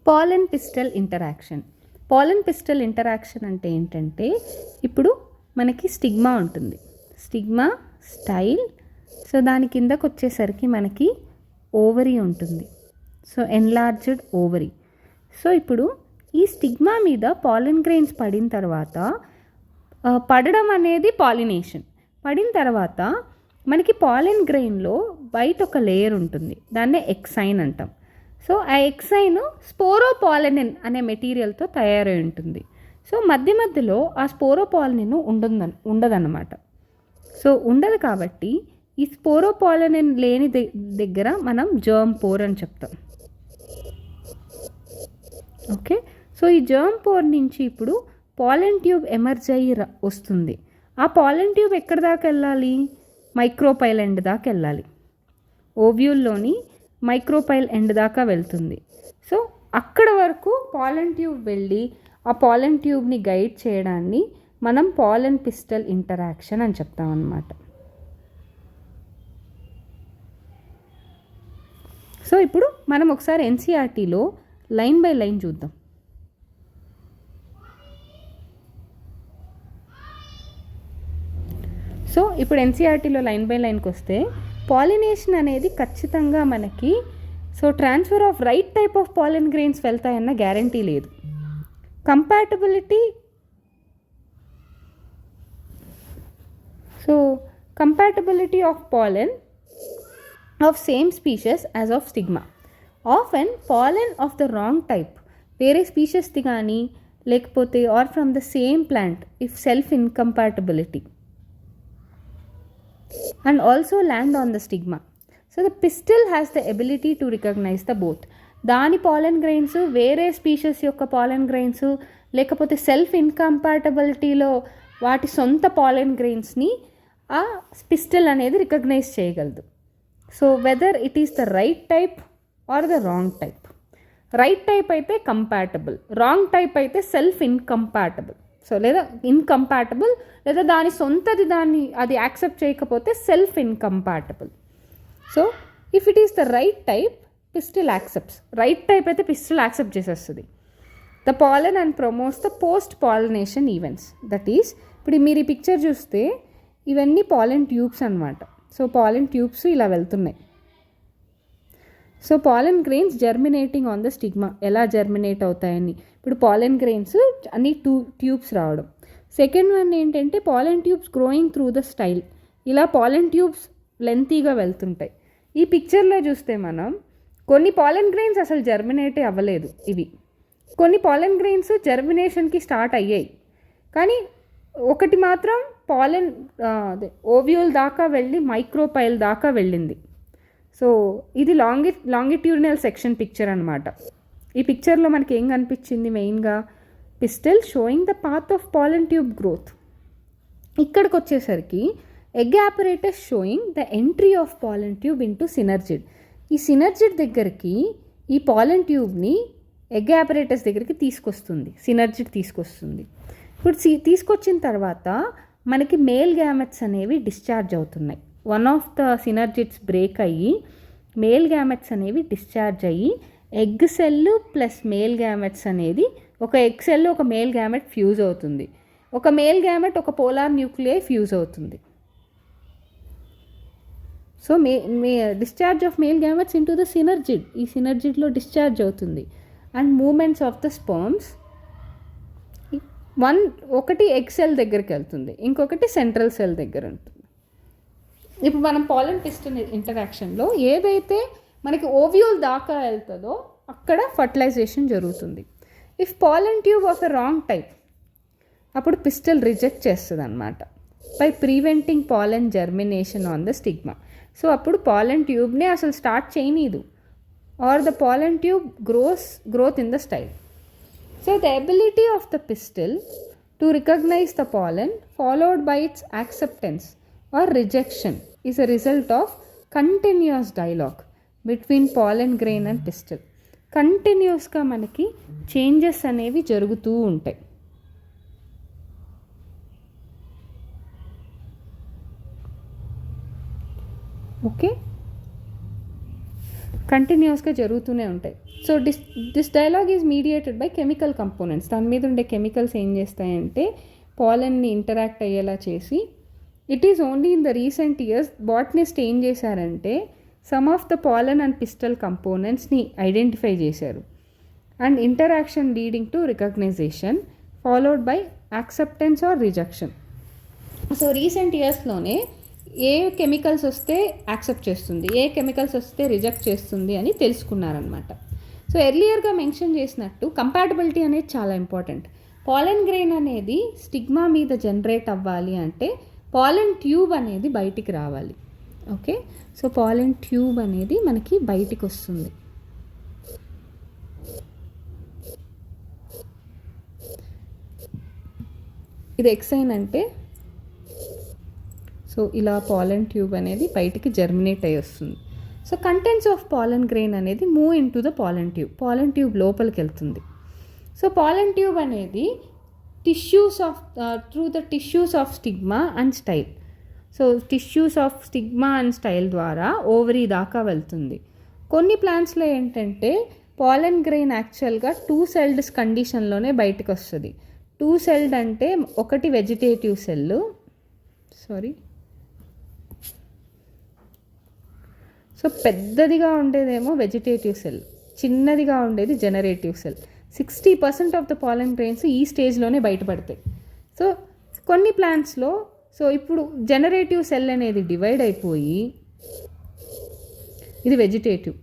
పాలన్ pistil interaction. పాలన్ pistil interaction అంటే ఏంటంటే, ఇప్పుడు మనకి స్టిగ్మా ఉంటుంది, స్టిగ్మా, స్టైల్. సో దాని కిందకు వచ్చేసరికి మనకి ఓవరీ ఉంటుంది, సో ఎన్లార్జ్డ్ ఓవరీ. సో ఇప్పుడు ఈ స్టిగ్మా మీద పాలన్ గ్రెయిన్స్ పడిన తర్వాత, పడడం అనేది పాలినేషన్. పడిన తర్వాత మనకి పాలన్ గ్రెయిన్లో బయట ఒక లేయర్ ఉంటుంది, దాన్నే ఎక్సైన్ అంటాం. సో ఆ ఎక్సైన్ స్పోరోపాలనిన్ అనే మెటీరియల్తో తయారై ఉంటుంది. సో మధ్య మధ్యలో ఆ స్పోరోపాలనిన్ ఉండదన్నమాట. సో ఉండదు కాబట్టి ఈ స్పోరోపాలనిన్ లేని దగ్గర మనం జర్మ్ పోర్ అని చెప్తాం. ఓకే, సో ఈ జర్మ్ పోర్ నుంచి ఇప్పుడు పాలన్ ట్యూబ్ ఎమర్జ్ అయ్యి వస్తుంది. ఆ పాలన్ ట్యూబ్ ఎక్కడి దాకా వెళ్ళాలి? మైక్రోపైల్ ఎండ్ దాకా వెళ్ళాలి. ఓవ్యూల్లోని మైక్రోపైల్ ఎండ్ దాకా వెళ్తుంది. సో అక్కడ వరకు పాలన్ ట్యూబ్ వెళ్ళి ఆ పాలన్ ట్యూబ్ని గైడ్ చేయడాన్ని మనం పాలన్ పిస్టల్ ఇంటరాక్షన్ అని చెప్తాం అన్నమాట. సో ఇప్పుడు మనం ఒకసారి ఎన్సీఆర్టీలో లైన్ బై లైన్ చూద్దాం. సో ఇప్పుడు ఎన్సీఆర్టీలో లైన్ బై లైన్కి వస్తే, పాలినేషన్ అనేది ఖచ్చితంగా మనకి transfer of right type of pollen grains వెళ్తాయన్న గ్యారంటీ లేదు. Compatibility of pollen of same species as of stigma. Often pollen of the wrong type, వేరే స్పీషీస్ది కానీ లేకపోతే or from the same plant if self incompatibility and also land on the stigma. So the pistil has the ability to recognize the both. దాని పాలన్ grains వేరే species యొక్క పాలన్ grains లేకపోతే self ఇన్కంపాటబిలిటీలో వాటి సొంత పాలన్ గ్రెయిన్స్ని ఆ పిస్టిల్ అనేది రికగ్నైజ్ చేయగలదు. So whether it is the right type or the wrong type. Right type అయితే కంపాటబుల్, రాంగ్ టైప్ అయితే సెల్ఫ్ ఇన్కంపాటబుల్. సో లేదా ఇన్కంపాటబుల్, లేదా దాని సొంతది అది యాక్సెప్ట్ చేయకపోతే self incompatible. So if it is the right type, pistil accepts. Right type అయితే pistil accept చేసేస్తుంది the pollen and promotes the post pollination events. That is, ఇప్పుడు మీరు ఈ పిక్చర్ చూస్తే ఇవన్నీ పాలన్ ట్యూబ్స్ అనమాట. సో పాలన్ ట్యూబ్స్ ఇలా వెళ్తున్నాయి. So pollen grains germinating on the stigma. ఎలా జర్మినేట్ అవుతాయని, ఇప్పుడు పాలన్ గ్రెయిన్స్ అన్ని ట్యూబ్స్ రావడం. సెకండ్ వన్ ఏంటంటే pollen tubes growing through the style. ఇలా పాలన్ ట్యూబ్స్ లెంతీగా వెళ్తుంటాయి. ఈ పిక్చర్లో చూస్తే మనం కొన్ని పాలన్ గ్రెయిన్స్ అసలు జర్మినేటే అవ్వలేదు. కొన్ని పాలన్ గ్రెయిన్స్ జర్మినేషన్కి స్టార్ట్ అయ్యాయి, కానీ ఒకటి మాత్రం పాలన్ ఓవ్యూల్ దాకా వెళ్ళి మైక్రోపైల్ దాకా వెళ్ళింది. సో ఇది లాంగిట్యూడినల్ సెక్షన్ పిక్చర్ అనమాట. ఈ పిక్చర్లో మనకి ఏం కనిపించింది? మెయిన్గా pistil showing the path of pollen tube growth. ఇక్కడికి వచ్చేసరికి egg apparatus showing the entry of pollen tube into synergid. ఈ సినర్జిడ్ దగ్గరికి ఈ పాలన్ ట్యూబ్ని ఎగ్ ఆపరేటస్ దగ్గరికి సినర్జిడ్ తీసుకొస్తుంది. ఇప్పుడు తీసుకొచ్చిన తర్వాత మనకి మేల్ గ్యామెట్స్ అనేవి డిశ్చార్జ్ అవుతున్నాయి. One of the synergids break అయ్యి మేల్ గ్యామెట్స్ అనేవి డిశ్చార్జ్ అయ్యి egg cell plus male gametes అనేది, ఒక ఎగ్ సెల్ ఒక మేల్ గ్యామెట్ ఫ్యూజ్ అవుతుంది, ఒక మేల్ గ్యామెట్ ఒక పోలార్ న్యూక్లియై ఫ్యూజ్ అవుతుంది. So discharge of male gametes into the synergid, ఈ సినర్జిడ్లో డిశ్చార్జ్ అవుతుంది. And movements of the sperms, ఒకటి ఎగ్ సెల్ దగ్గరికి వెళ్తుంది, ఇంకొకటి సెంట్రల్ సెల్ దగ్గర ఉంటుంది. ఇప్పుడు మనం పాలన్ పిస్టిల్ ఇంటరాక్షన్లో ఏదైతే మనకి ఓవ్యూల్ దాకా వెళ్తుందో అక్కడ ఫర్టిలైజేషన్ జరుగుతుంది. If pollen tube of a wrong type, అప్పుడు పిస్టిల్ రిజెక్ట్ చేస్తుంది అనమాట, by preventing pollen germination on the stigma. So అప్పుడు పాలన్ ట్యూబ్నే అసలు స్టార్ట్ చేయనీదు, or the pollen tube growth in the style. So the ability of the pistil to recognise the pollen followed by its acceptance or rejection is a result of continuous dialogue between pollen grain and pistil. కంటిన్యూస్గా మనకి changes అనేవి జరుగుతూ ఉంటాయి. Okay, కంటిన్యూస్గా జరుగుతూనే ఉంటాయి. So this dialogue is mediated by chemical components. దాని మీద ఉండే కెమికల్స్ ఏం చేస్తాయంటే పాలన్ని ఇంటరాక్ట్ అయ్యేలా చేసి, it is only in the recent years botanist ఏం చేశారంటే some of the pollen and pistil కంపోనెంట్స్ని ఐడెంటిఫై చేశారు. And interaction leading to recognisation followed by acceptance or rejection. So recent ఇయర్స్లోనే ఏ కెమికల్స్ వస్తే యాక్సెప్ట్ చేస్తుంది, ఏ కెమికల్స్ వస్తే రిజెక్ట్ చేస్తుంది అని తెలుసుకున్నారనమాట. సో ఎర్లియర్గా మెన్షన్ చేసినట్టు కంపాటబిలిటీ అనేది చాలా ఇంపార్టెంట్. పాలన్ గ్రెయిన్ అనేది స్టిగ్మా మీద జనరేట్ అవ్వాలి అంటే పాలన్ ట్యూబ్ అనేది బయటికి రావాలి. ఓకే, సో పాలన్ ట్యూబ్ అనేది మనకి బయటికి వస్తుంది. ఇది ఎక్సైన్ అంటే సో ఇలా పాలన్ ట్యూబ్ అనేది బయటికి జర్మినేట్ అయ్యి వస్తుంది. సో కంటెంట్స్ ఆఫ్ పాలన్ గ్రెయిన్ అనేది move in to the pollen tube. పాలన్ tube లోపలికి వెళ్తుంది. సో పాలన్ ట్యూబ్ అనేది tissues of through the tissues of stigma and style. So tissues of stigma and style ద్వారా ఓవరీ దాకా వెళ్తుంది. కొన్ని ప్లాంట్స్లో ఏంటంటే పాలన్ గ్రెయిన్ యాక్చువల్గా 2 సెల్డ్ కండిషన్లోనే బయటకు వస్తుంది. 2 సెల్డ్ అంటే ఒకటి వెజిటేటివ్ సెల్, సో పెద్దదిగా ఉండేదేమో వెజిటేటివ్ సెల్, చిన్నదిగా ఉండేది generative cell. 60% of the పాలన్ grains ఈ స్టేజ్లోనే బయటపడతాయి. సో కొన్ని ప్లాంట్స్లో సో ఇప్పుడు జనరేటివ్ సెల్ అనేది డివైడ్ అయిపోయి, ఇది వెజిటేటివ్,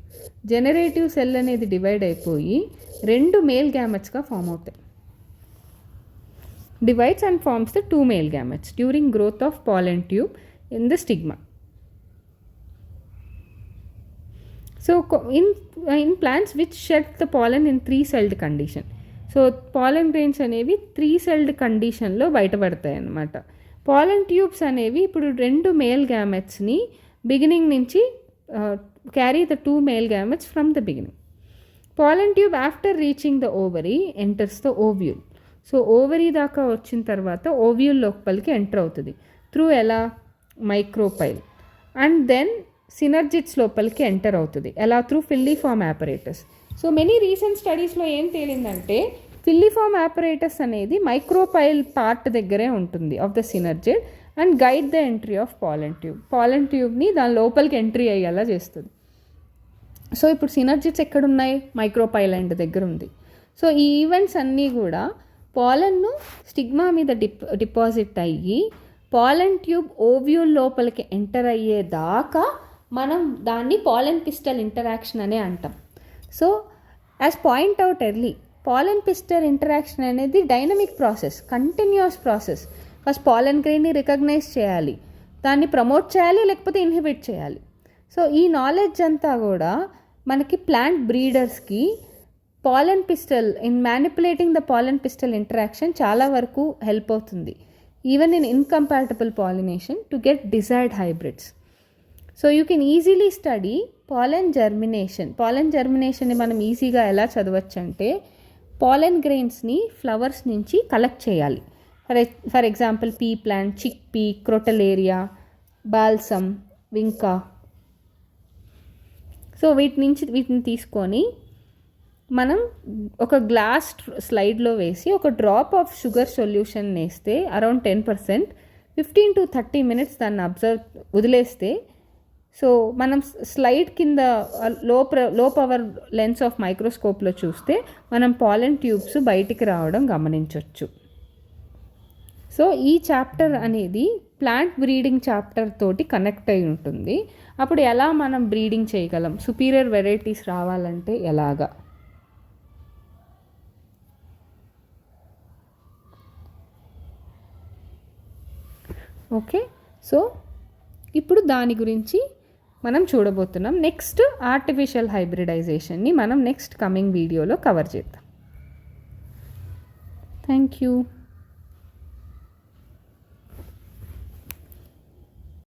జనరేటివ్ సెల్ అనేది డివైడ్ అయిపోయి 2 మేల్ గ్యామెట్స్గా ఫామ్ అవుతాయి. Divides and forms the 2 male gametes during growth of pollen tube in the stigma. So in plants which shed the pollen in 3-celled condition. So pollen grains అనేవి 3-celled కండిషన్లో బయటపడతాయి అన్నమాట. పాలన్ tubes అనేవి ఇప్పుడు 2 male గ్యామెట్స్ని beginning నుంచి carry the 2 male gametes from the beginning. Pollen tube after reaching the ovary enters the ovule. So ovary దాకా వచ్చిన తర్వాత ఓవ్యూల్ లోపలికి ఎంటర్ అవుతుంది త్రూ ఎలా మైక్రోపైల్. అండ్ దెన్ సినర్జిట్స్ లోపలికి ఎంటర్ అవుతుంది ఎలా through filiform apparatus. So many recent స్టడీస్లో ఏం తేలిందంటే ఫిల్లిఫార్మ్ యాపరేటస్ అనేది మైక్రోపైల్ పార్ట్ దగ్గరే ఉంటుంది of the synergid and guide the entry of pollen tube. పాలన్ ట్యూబ్ని దాని లోపలికి ఎంట్రీ అయ్యేలా చేస్తుంది. సో ఇప్పుడు సినర్జిట్స్ ఎక్కడున్నాయి? మైక్రోపైల్ ఎండ్ దగ్గర ఉంది. సో ఈ ఈవెంట్స్ అన్నీ కూడా పాలన్ను స్టిగ్మా మీద డిపాజిట్ అయ్యి పాలన్ ట్యూబ్ ఓవ్యూల్ లోపలికి ఎంటర్ అయ్యేదాకా మనం దాన్ని పాలన్ పిస్టల్ ఇంటరాక్షన్ అనే అంటాం. So as point out early, pollen pistil interaction అనేది dynamic process, continuous process. First pollen గ్రెయిన్ని రికగ్నైజ్ చేయాలి, దాన్ని ప్రమోట్ చేయాలి, లేకపోతే ఇన్హిబిట్ చేయాలి. సో ఈ నాలెడ్జ్ అంతా కూడా మనకి ప్లాంట్ బ్రీడర్స్కి pollen pistil in manipulating the pollen pistil interaction చాలా వరకు హెల్ప్ అవుతుంది, even in incompatible pollination to get desired hybrids. So you can easily study pollen germination. Pollen జర్మినేషన్ని మనం ఈజీగా ఎలా చదవచ్చు అంటే పాలన్ గ్రెయిన్స్ని ఫ్లవర్స్ నుంచి కలెక్ట్ చేయాలి. For example pea plant, chick pea, crotalaria, balsam, vinca. So వీటిని తీసుకొని మనం ఒక గ్లాస్ స్లైడ్లో వేసి ఒక డ్రాప్ ఆఫ్ షుగర్ సొల్యూషన్ వేస్తే అరౌండ్ 10%, 15 to 30 minutes దాన్ని వదిలేస్తే, సో మనం స్లైడ్ కింద లో పవర్ లెన్స్ ఆఫ్ మైక్రోస్కోప్లో చూస్తే మనం పాలన్ ట్యూబ్స్ బయటికి రావడం గమనించవచ్చు. సో ఈ చాప్టర్ అనేది ప్లాంట్ బ్రీడింగ్ చాప్టర్ తోటి కనెక్ట్ అయి ఉంటుంది. అప్పుడు ఎలా మనం బ్రీడింగ్ చేయగలం, సుపీరియర్ వెరైటీస్ రావాలంటే ఎలాగా. ఓకే, సో ఇప్పుడు దాని గురించి మనం చూడబోతున్నాం. నెక్స్ట్ ఆర్టిఫిషియల్ హైబ్రిడైజేషన్ని మనం నెక్స్ట్ కమింగ్ వీడియోలో కవర్ చేద్దాం. Thank you.